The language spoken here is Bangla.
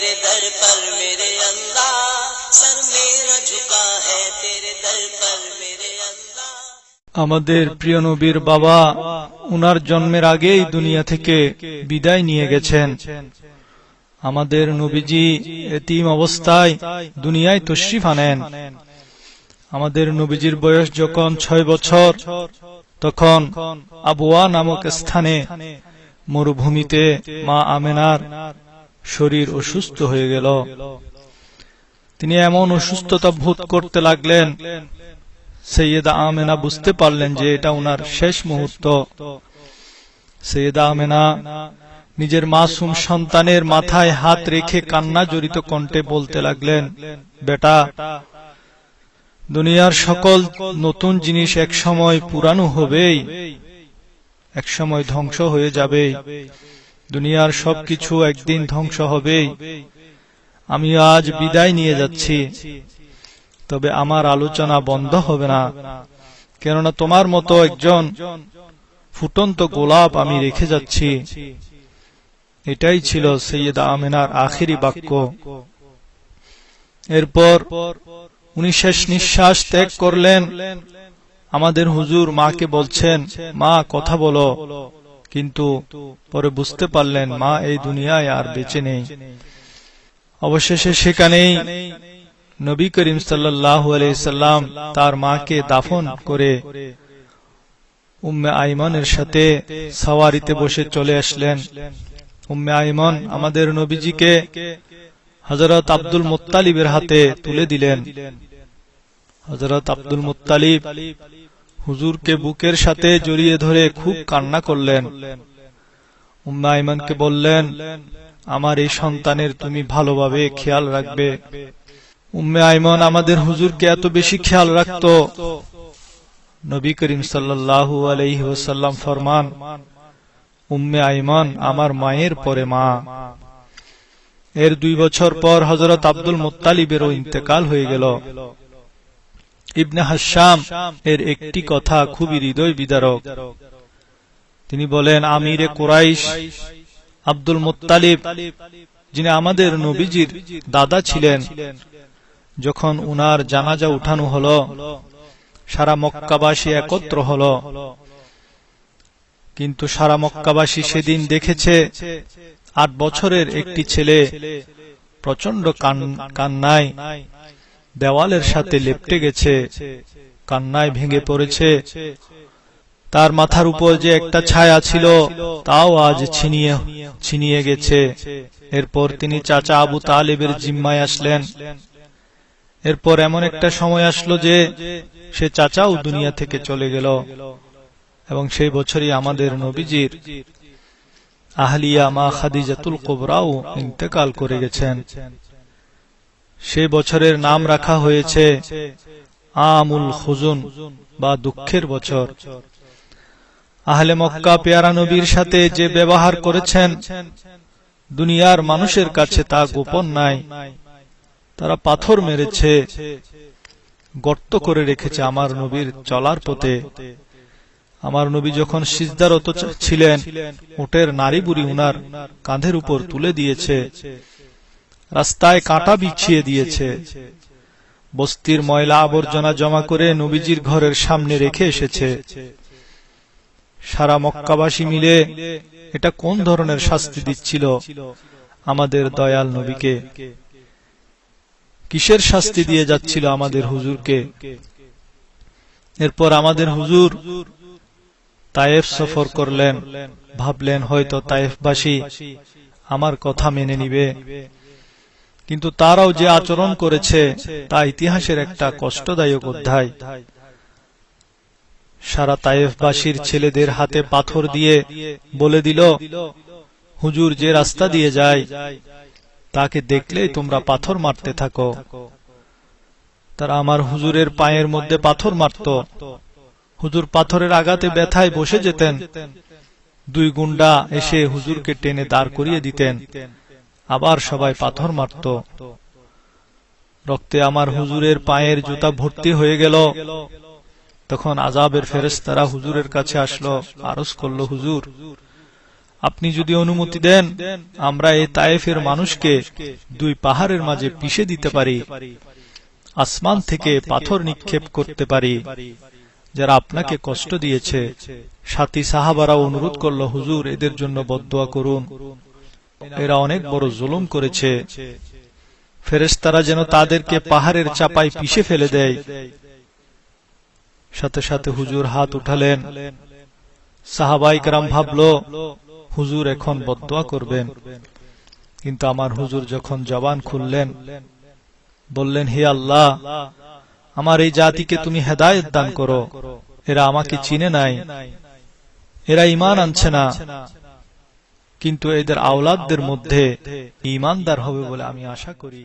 तेरे दर पर मेरे अल्लाह, सर मेरा झुका है तेरे दर पर मेरे अल्लाह। আমাদের প্রিয় নবীর বাবা উনার জন্মের আগেই দুনিয়া থেকে বিদায় নিয়ে গেছেন। আমাদের নবীজি এতিম অবস্থায় দুনিয়ায় তশরিফ আনেন। আমাদের নবীজির বয়স যখন 6 বছর, তখন আবওয়া নামক স্থানে মরুভূমিতে মা আমেনার শরীর অসুস্থ হয়ে গেল। তিনি এমন অসুস্থতা বোধ করতে লাগলেন, সৈয়দা আমেনা বুঝতে পারলেন যে এটা উনার শেষ মুহূর্ত। সৈয়দা আমেনা নিজের মাসুম সন্তানের মাথায় হাত রেখে কান্না জড়িত কণ্ঠে বলতে লাগলেন, বেটা, দুনিয়ার সকল নতুন জিনিস এক সময় পুরানো হবেই, এক সময় ধ্বংস হয়ে যাবে। দুনিয়ার সবকিছু একদিন ধ্বংস হবেই। আমি আজ বিদায় নিয়ে যাচ্ছি, তবে আমার আলোচনা বন্ধ হবে না, কেননা তোমার মতো একজন ফুটন্ত গোলাপ আমি রেখে যাচ্ছি। এটাই ছিল সৈয়দা আমেনার আখেরি বাক্য। এরপর উনি শেষ নিঃশ্বাস ত্যাগ করলেন। আমাদের হুজুর মাকে বলছেন, মা কথা বলো, কিন্তু পরে বুঝতে পারলেন মা এই দুনিয়ায় আর বেঁচে নেই। অবশেষে সেখানেই নবী করিম সাল্লাল্লাহু আলাইহি সাল্লাম তার মাকে দাফন করে উম্মে আইমনের সাথে সওয়ারিতে বসে চলে আসলেন। উম্মে আইমন আমাদের নবীজিকে হযরত আব্দুল মুত্তালিবের হাতে তুলে দিলেন। হযরত আব্দুল মুত্তালিব হুজুরকে বুকের সাথে জড়িয়ে ধরে খুব কান্না করলেন। উম্মে আইমনকে বললেন, আমার এই সন্তানের তুমি ভালোভাবে খেয়াল রাখবে। উম্মে আইমন আমাদের হুজুরকে এত বেশি খেয়াল রাখত, নবী করিম সাল্লাল্লাহু আলাইহি ওয়াসাল্লাম ফরমান, উম্মে আইমন আমার মায়ের পরে মা। এর 2 বছর পর হযরত আব্দুল মুত্তালিবেরও ইন্তেকাল হয়ে গেল। ইবনে হাশাম এর একটি কথা খুবই হৃদয় বিদারক। তিনি বলেন, আমিরে কুরাইশ আব্দুল মুত্তালিব, যিনি আমাদের নবীজির দাদা ছিলেন, যখন উনার জানাজা উঠানো হলো, সারা মক্কাবাসী একত্র হলো। কিন্তু সারা মক্কাবাসী সেদিন দেখেছে 8 বছরের একটি ছেলে প্রচন্ড কান্নায় দেওয়ালের সাথে লেপ্টে গেছে, কান্নায় ভেঙে পড়েছে। তার মাথার উপর যে একটা ছায়া ছিল তাও আজ ছিনিয়ে গেছে। এরপর তিনি চাচা আবু তালেবের জিম্মায় আসলেন। এরপর এমন একটা সময় আসলো যে সে চাচাও দুনিয়া থেকে চলে গেল, এবং সেই বছরই আমাদের নবীজির আহলিয়া মা খাদিজাতুল কুবরাও ইন্তেকাল করে গেছেন। সেই বছরের নাম রাখা হয়েছে আমুল খুজুন বা দুঃখের বছর। আহলে মক্কা পেয়ারা নবীর সাথে যে ব্যবহার করেছেন, দুনিয়ার মানুষের কাছে তা গোপন নাই। তারা পাথর মেরেছে, গর্ত করে রেখেছে আমার নবীর চলার পথে। আমার নবী যখন সিজদারত ছিলেন, উটের নাড়ি বুড়ি উনার কাঁধের উপর তুলে দিয়েছে, রাস্তায় কাঁটা বিছিয়ে দিয়েছে, বস্তির ময়লা আবর্জনা জমা করে নবীজির ঘরের সামনে রেখে এসেছে। সারা মক্কাবাসী মিলে এটা কোন ধরনের শাস্তি দিচ্ছিল আমাদের দয়াল নবীকে? কিসের শাস্তি দিয়ে যাচ্ছিল আমাদের হুজুরকে? এরপর আমাদের হুজুর তায়েফ সফর করলেন। ভাবলেন হয়তো তায়েফবাসী আমার কথা মেনে নিবে, কিন্তু তারাও যে আচরণ করেছে তা ইতিহাসের একটা কষ্টদায়ক অধ্যায়। সারা তায়েফবাসীর ছেলেদের হাতে পাথর দিয়ে বলে দিল, হুজুর যে রাস্তা দিয়ে যায় তাকে দেখলেই তোমরা পাথর মারতে থাকো। তারা আমার হুজুরের পায়ের মধ্যে পাথর মারত। হুজুর পাথরের আঘাতে ব্যথায় বসে যেতেন। 2 গুন্ডা এসে হুজুরকে টেনে দাঁড় করিয়ে দিতেন, আবার সবাই পাথর মারত। রক্তে আমার হুজুরের পায়ের জুতা ভর্তি হয়ে গেল। তখন আযাবের ফেরেশতারা হুজুরের কাছে আসলো, আরজ করলো, হুজুর আপনি যদি অনুমতি দেন আমরা এই তায়েফের মানুষকে দুই পাহাড়ের মাঝে পিষে দিতে পারি, আসমান থেকে পাথর নিক্ষেপ করতে পারি, যারা আপনাকে কষ্ট দিয়েছে। সাথী সাহাবারা অনুরোধ করল, হুজুর এদের জন্য বদদোয়া করুন, এরা অনেক বড় জুলুম করেছে, ফেরেশতারা যেন তাদেরকে পাহাড়ের চাপায় পিষে ফেলে দেয়। সাথে সাথে হুজুর হাত উঠালেন। সাহাবায়ে কেরাম ভাবল হুজুর এখন বদদোয়া করবেন, কিন্তু আমার হুজুর যখন জবান খুললেন, বললেন, হে আল্লাহ, আমার এই জাতিকে তুমি হেদায়েত দান করো, এরা আমাকে চিনে নাই, এরা ঈমান আনছে না, কিন্তু এদের আওলাদদের মধ্যে ঈমানদার হবে বলে আমি আশা করি।